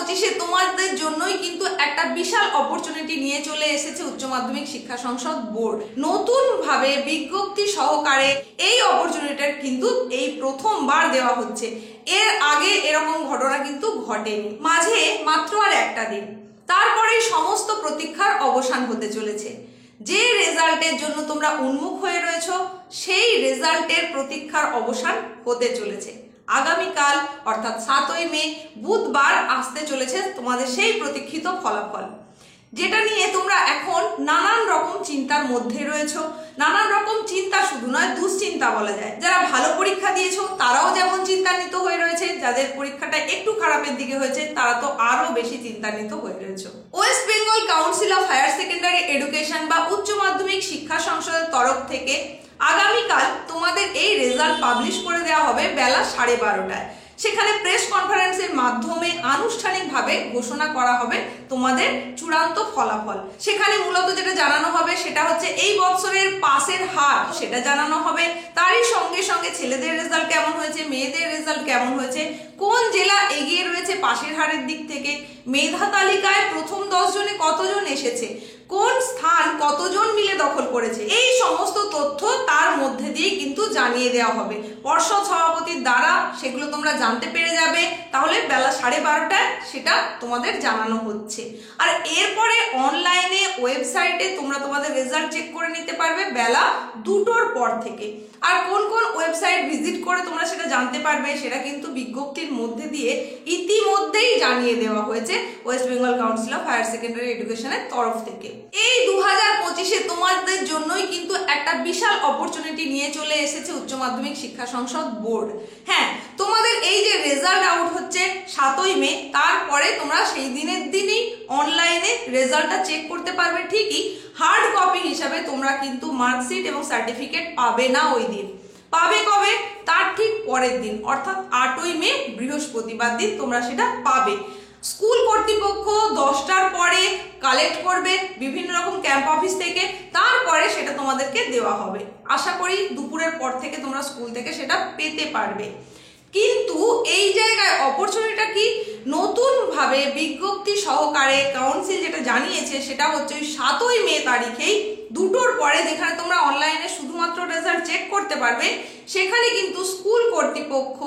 2025-এ তোমাদের জন্যই কিন্তু একটা বিশাল অপরচুনিটি নিয়ে চলে এসেছে উচ্চ মাধ্যমিক শিক্ষা সংসদ বোর্ড। নতুন ভাবে বিজ্ঞপ্তি সহকারে এই অপরচুনিটিটা কিন্তু এই প্রথমবার দেওয়া হচ্ছে। এর আগে এরকম ঘটনা কিন্তু ঘটেনি। মাঝে মাত্র আর একটা দিন, তারপরে সমস্ত প্রতীক্ষার অবসান হতে চলেছে। যে রেজাল্টের জন্য তোমরা উন্মুখ হয়ে রয়েছ সেই রেজাল্টের প্রতীক্ষার অবসান হতে চলেছে। আগামীকাল অর্থাৎ 7ই মে বুধবার আসতে চলেছে তোমাদের সেই প্রতীক্ষিত ফলাফল, যেটা নিয়ে তোমরা এখন নানান রকম চিন্তার মধ্যে রয়েছো। নানান রকম চিন্তা শুধু নয়, দুশ্চিন্তা বলা যায়। যারা ভালো পরীক্ষা দিয়েছো তারাও যেমন চিন্তান্বিত হয়ে রয়েছে, যাদের পরীক্ষাটা একটু খারাপের দিকে হয়েছে তারা তো আরো বেশি চিন্তান্বিত হয়ে রয়েছে। West Bengal Council of Higher Secondary Education বা উচ্চ মাধ্যমিক শিক্ষা সংসদের তরফ থেকে আগামীকাল তোমাদের এই রেজাল্ট পাবলিশ করে দেওয়া হবে বেলা 12:30টায়। সেখানে প্রেস কনফারেন্সের মাধ্যমে আনুষ্ঠানিকভাবে ঘোষণা করা হবে তোমাদের চূড়ান্ত ফলাফল। সেখানে মূলত যেটা জানানো হবে সেটা হচ্ছে এই বছরের পাসের হার, সেটা জানানো হবে। তারই সঙ্গে সঙ্গে ছেলেদের রেজাল্ট কেমন হয়েছে, মেয়েদের রেজাল্ট কেমন হয়েছে, কোন জেলা এগিয়ে রয়েছে পাসের হারের দিক থেকে, মেধা তালিকায় প্রথম 10 জনে কতজন এসেছে, কোন স্থান কতজন মিলে দখল করেছে, এই সমস্ত তথ্য তার মধ্যে দিয়ে কিন্তু জানিয়ে দেওয়া হবে পর্ষদ সভাপতির দ্বারা। সেগুলো তোমরা জানতে পেরে যাবে। তাহলে বেলা 12:30টায় সেটা তোমাদের জানানো হচ্ছে। আর এরপরে অনলাইনে ওয়েবসাইটে তোমরা তোমাদের রেজাল্ট চেক করে নিতে পারবে বেলা 2টোর পর থেকে। আর কোন কোন ওয়েবসাইট ভিজিট করে তোমরা সেটা জানতে পারবে সেটা কিন্তু বিজ্ঞপ্তির মধ্যে দিয়ে ইতিমধ্যেই জানিয়ে দেওয়া হয়েছে West Bengal Council of Higher Secondary এডুকেশনের তরফ থেকে। এই 2025-এ তোমাদের জন্যই কিন্তু একটা বিশাল অপরচুনিটি নিয়ে চলে এসেছে উচ্চ মাধ্যমিক শিক্ষা সংসদ বোর্ড। হ্যাঁ, তোমাদের এই যে রেজাল্ট আউট হচ্ছে 7ই মে, তারপরে তোমরা সেই দিনের দিনই অনলাইনে রেজাল্টটা চেক করতে পারবে। ঠিকই হার্ড কপি হিসাবে তোমরা কিন্তু মার্কশিট এবং সার্টিফিকেট পাবে না ওই দিন। পাবে কবে? তার ঠিক পরের দিন অর্থাৎ 8ই মে বৃহস্পতিবার দিন তোমরা সেটা পাবে। স্কুল কর্তৃপক্ষ 10টার পরে কালেক্ট করবে বিভিন্ন রকম ক্যাম্প অফিস থেকে, তারপরে সেটা তোমাদেরকে দেওয়া হবে। আশা করি দুপুরের পর থেকে তোমরা স্কুল থেকে সেটা পেতে পারবে। কিন্তু এই জায়গায় অপরচুনিটিটা কি, নতুন ভাবে বিজ্ঞপ্তি সহকারে কাউন্সিল যেটা জানিয়েছে সেটা হচ্ছে ওই 7ই মে তারিখেই 2টোর পরে, যেখানে তোমরা অনলাইনে শুধুমাত্র রেজাল্ট চেক করতে পারবে, সেখানে কিন্তু স্কুল কর্তৃপক্ষ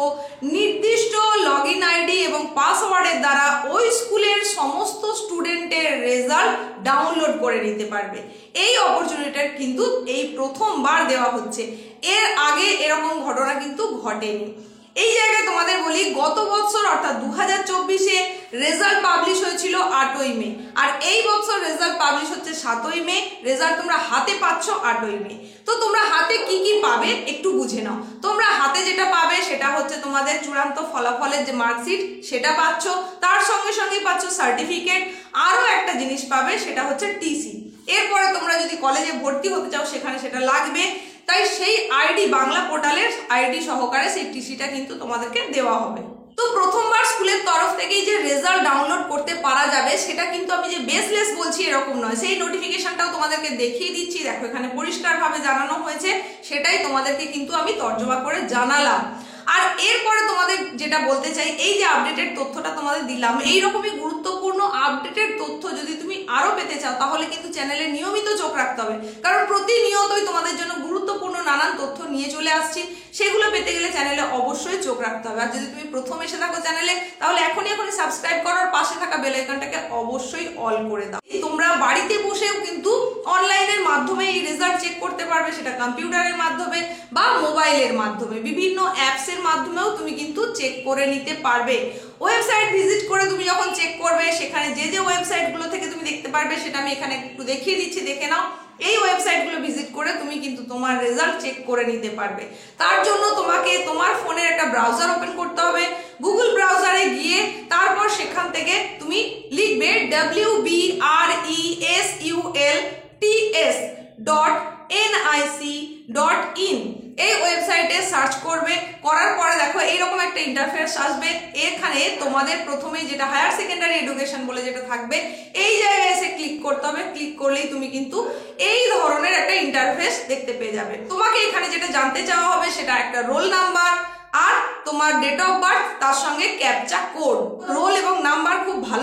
নির্দিষ্ট লগইন আইডি এবং পাসওয়ার্ডের দ্বারা ওই স্কুলের সমস্ত স্টুডেন্টের রেজাল্ট ডাউনলোড করে নিতে পারবে। এই অপরচুনিটিটা কিন্তু এই প্রথমবার দেওয়া হচ্ছে। এর আগে এরকম ঘটনা কিন্তু ঘটেনি। এই জায়গায় তোমাদের বলি, গত বছর অর্থাৎ 2024-এ রেজাল্ট পাবলিশ হয়েছিল 8ই মে, আর এই বছর রেজাল্ট পাবলিশ হচ্ছে 7ই মে। রেজাল্ট তোমরা হাতে পাচ্ছ 8ই মে। তো তোমরা হাতে কি কি পাবে একটু বুঝে নাও। তোমরা হাতে যেটা পাবে সেটা হচ্ছে তোমাদের চূড়ান্ত ফলাফলের যে মার্কশিট সেটা পাচ্ছ, তার সঙ্গে সঙ্গে পাচ্ছ সার্টিফিকেট, আরো একটা জিনিস পাবে সেটা হচ্ছে টিসি। এরপরে তোমরা যদি কলেজে ভর্তি হতে চাও সেখানে সেটা লাগবে, তাই সেই আইডি বাংলা পোর্টালের আইডি সহকারে সেই টিসিটা কিন্তু তোমাদেরকে দেওয়া হবে। তো প্রথমবার স্কুলের তরফ থেকেই যে রেজাল্ট ডাউনলোড করতে পারা যাবে সেটা কিন্তু আমি যে বেসলেস বলছি এরকম নয়। সেই নোটিফিকেশনটাও তোমাদেরকে দেখিয়ে দিচ্ছি, দেখো এখানে পরিষ্কারভাবে জানানো হয়েছে, সেটাই তোমাদেরকে কিন্তু আমি তর্জমা করে জানালাম। আর এরপরে তোমাদের যেটা বলতে চাই, এই যে আপডেটেড তথ্যটা তোমাদের দিলাম, এইরকমই গুরুত্বপূর্ণ আপডেটেড তথ্য যদি তুমি আরো পেতে চাও তাহলে কিন্তু চ্যানেলে নিয়মিত চোখ রাখতে হবে, কারণ প্রতিনিয়তই তোমাদের জন্য গুরুত্বপূর্ণ নানান তথ্য নিয়ে চলে আসছি। সেগুলো পেতে গেলে চ্যানেলে অবশ্যই চোখ রাখতে হবে। আর যদি তুমি প্রথম এসে থাকো চ্যানেলে, তাহলে এখনই সাবস্ক্রাইব করার পাশে থাকা বেল আইকনটাকে অবশ্যই অল করে দাও। তোমরা বাড়িতে বসেও কিন্তু অনলাইনের মাধ্যমে এই রেজাল্ট চেক করতে পারবে, সেটা কম্পিউটারের মাধ্যমে বা মোবাইলের মাধ্যমে, বিভিন্ন অ্যাপসের মাধ্যমেও তুমি কিন্তু চেক করে নিতে পারবে। ওয়েবসাইট ভিজিট করে তুমি যখন চেক করবে, সেখানে যে যে ওয়েবসাইটগুলো থেকে তুমি দেখতে পারবে সেটা আমি এখানে একটু দেখিয়ে দিচ্ছি, দেখে নাও। এই ওয়েবসাইটগুলো ভিজিট করে তুমি কিন্তু তোমার রেজাল্ট চেক করে নিতে পারবে। তার জন্য তোমাকে তোমার ফোনের একটা ব্রাউজার ওপেন করতে হবে। গুগল ব্রাউজারে গিয়ে তারপর সেখান থেকে তুমি লিখবে www.results.nic.in। এই ওয়েবসাইটে সার্চ করবে, করার পরে দেখো এইরকম একটা ইন্টারফেস আসবে। এখানে তোমাদের প্রথমেই যেটা হায়ার সেকেন্ডারি এডুকেশন বলে যেটা থাকবে, এই জায়গায় এসে ক্লিক করতে হবে। ক্লিক করলেই তুমি কিন্তু এই ধরনের একটা ইন্টারফেস দেখতে পেয়ে যাবে। তোমাকে এখানে যেটা জানতে চাওয়া হবে সেটা একটা রোল নাম্বার আর তোমার ডেট অফ বার্থ, তার সঙ্গে ক্যাপচা কোড। রোল এবং নাম্বার খুব ভালো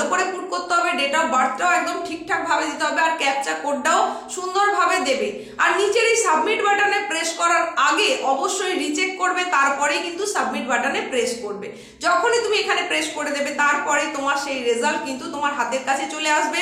পার্টটাও একদম ঠিকঠাক ভাবে দিতে হবে, আর ক্যাপচা কোডটাও সুন্দরভাবে দেবে। আর নিচের এই সাবমিট বাটনে প্রেস করার আগে অবশ্যই রিচেক করবে, তারপরেই কিন্তু সাবমিট বাটনে প্রেস করবে। যখনই তুমি এখানে প্রেস করে দেবে তারপরে তোমার সেই রেজাল্ট কিন্তু তোমার হাতের কাছে চলে আসবে।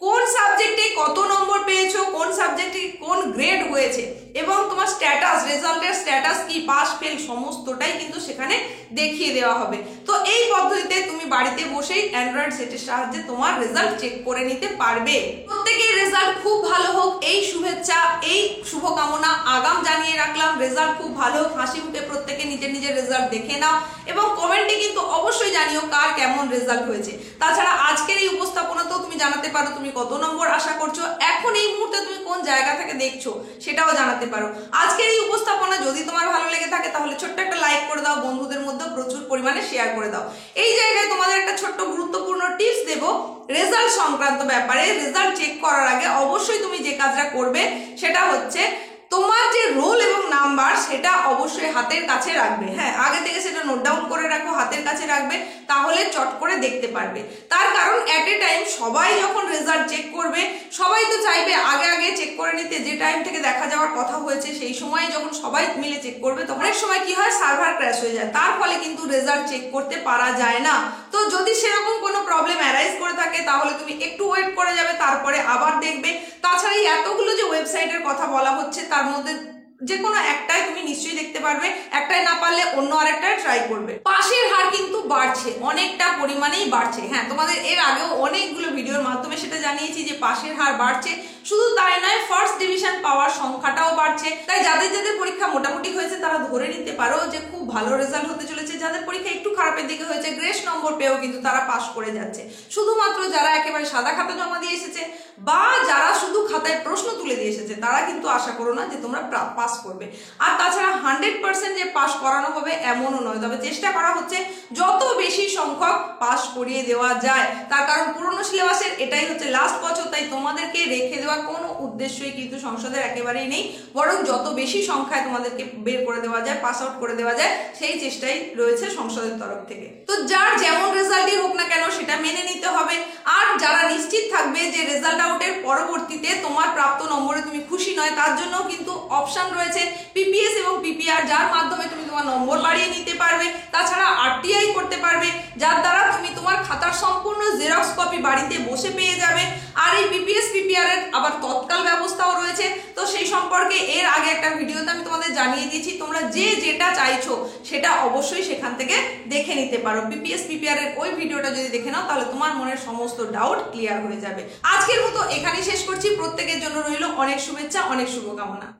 কোন সাবজেক্টে কত নম্বর পেয়েছো, কোন সাবজেক্টে কোন গ্রেড হয়েছে এবং তোমার স্ট্যাটাস, রেজাল্টের স্ট্যাটাস কি, পাস ফেল সমস্তটাই কিন্তু সেখানে দেখিয়ে দেওয়া হবে। তো এই পদ্ধতিতে তুমি বাড়িতে বসেই অ্যান্ড্রয়েড সেটের সাহায্যে তোমার রেজাল্ট চেক করে নিতে পারবে। প্রত্যেকের রেজাল্ট খুব ভালো হোক এই শুভেচ্ছা, এই শুভকামনা আগাম জানিয়ে রাখলাম। রেজাল্ট খুব ভালো হোক, হাসি মুখে প্রত্যেকে নিজের নিজের রেজাল্ট দেখে নাও এবং কমেন্টে কিন্তু অবশ্যই জানিও কার কেমন রেজাল্ট হয়েছে। তাছাড়া আজকের এই উপস্থাপনাতেও তুমি জানাতে পারো তুমি কত নম্বর আশা করছো, এখন এই মুহূর্তে তুমি কোন জায়গা থেকে দেখছো সেটাও জানাতে পারো। আজকের এই উপস্থাপনা যদি তোমার ভালো লেগে থাকে তাহলে ছোট্ট একটা লাইক করে দাও, বন্ধুদের মধ্যে প্রচুর পরিমাণে শেয়ার করে দাও। এই জায়গায় তোমাদের একটা ছোট্ট গুরুত্বপূর্ণ টিপস দেব রেজাল্ট সংক্রান্ত ব্যাপারে। রেজাল্ট চেক করার আগে অবশ্যই তুমি যে কাজটা করবে সেটা হচ্ছে তোমার যে রোল এবং নাম্বার সেটা অবশ্যই হাতের কাছে রাখবে। হ্যাঁ, আগে থেকে সেটা নোট ডাউন করে রাখো, হাতের কাছে রাখবে, তাহলে চট করে দেখতে পারবে। তার কারণ অ্যাট এ টাইম সবাই যখন রেজাল্ট চেক করবে সবাই তো চাইবে আগে আগে চেক করে নিতে, যে টাইম থেকে দেখা যাওয়ার কথা হয়েছে সেই সময় যখন সবাই মিলে চেক করবে তখন অনেক সময় কি হয়, সার্ভার ক্র্যাশ হয়ে যায়, তার ফলে কিন্তু রেজাল্ট চেক করতে পারা যায় না। তো যদি সেরকম কোনো প্রবলেম অ্যারাইজ করে থাকে তাহলে তুমি একটু ওয়েট করে যাবে, তারপরে আবার দেখবে। তাছাড়া এই এতগুলো যে ওয়েবসাইটের কথা বলা হচ্ছে তার মধ্যে যে কোনো একটাই তুমি নিশ্চয়ই দেখতে পারবে, একটাই না পারলে অন্য আরেকটাই ট্রাই করবে। পাশের হার কিন্তু বাড়ছে, অনেকটা পরিমাণেই বাড়ছে। হ্যাঁ, তোমাদের এর আগেও অনেকগুলো ভিডিওর মাধ্যমে সেটা জানিয়েছি যে পাশের হার বাড়ছে। শুধু তাই নয়, ফার্স্ট ডিভিশন পাওয়ার সংখ্যাটাও বাড়ছে। তাই যাদের যাদের পরীক্ষা মোটামুটি হয়েছে তারা ধরে নিতে পারো যে খুব ভালো রেজাল্ট হতে চলেছে। যাদের পরীক্ষা একটু খারাপের দিকে হয়েছে, গ্রেস নম্বর পেয়েও কিন্তু তারা পাস করে যাচ্ছে। শুধুমাত্র যারা একেবারে সাদা খাতা জমা দিয়ে এসেছে বা যারা শুধু খাতায় প্রশ্ন তুলে দিয়ে এসেছে তারা কিন্তু আশা করো না যে তোমরা পাস করবে। আর তাছাড়া 100% যে পাস করানো হবে এমনও নয়, তবে চেষ্টা করা হচ্ছে যত বেশি সংখ্যক পাস করিয়ে দেওয়া যায়। তার কারণ পুরনো সিলেবাসের এটাই হচ্ছে লাস্ট বছর, তাই তোমাদেরকে রেখে দেওয়ার কোনো উদ্দেশ্যই কিন্তু সংসদের একেবারেই নেই, বরং যত বেশি সংখ্যায় তোমাদেরকে বের করে দেওয়া যায়, পাস আউট করে দেওয়া যায় সেই চেষ্টাই রয়েছে সংসদের তরফ থেকে। তো যার যেমন রেজাল্টই হোক না কেন সেটা মেনে নিতে হবে। আর যারা নিশ্চিত থাকবে যে রেজাল্ট আউটের পরবর্তীতে তোমার প্রাপ্ত নম্বরে তুমি খুশি নয়, তার জন্য কিন্তু অপশন রয়েছে পিপিএস এবং পিপিআর, যার মাধ্যমে তুমি তোমার নম্বর বাড়িয়ে নিতে পারবে। তাছাড়া আরটিআই করতে পারবে, যার দ্বারা তুমি তোমার খাতার সম্পূর্ণ জেরক্স কপি বাড়িতে বসে পেয়ে যাবে। আর এই পিপিএস পিপিআর এর আবার তৎকাল ব্যবস্থাও রয়েছে। তো সেই সম্পর্কে এর আগে একটা ভিডিওতে আমি তোমাদের জানিয়ে দিয়েছি, তোমরা যে যেটা চাইছো সেটা অবশ্যই সেখান থেকে দেখে নিতে পারো। পিপিএস পিপিআর এর ওই ভিডিওটা যদি দেখে নাও তাহলে তোমার মনের সমস্ত ডাউট ক্লিয়ার হয়ে যাবে। আজকের মতো এখানেই শেষ করছি। প্রত্যেকের জন্য রইল অনেক শুভেচ্ছা, অনেক শুভকামনা।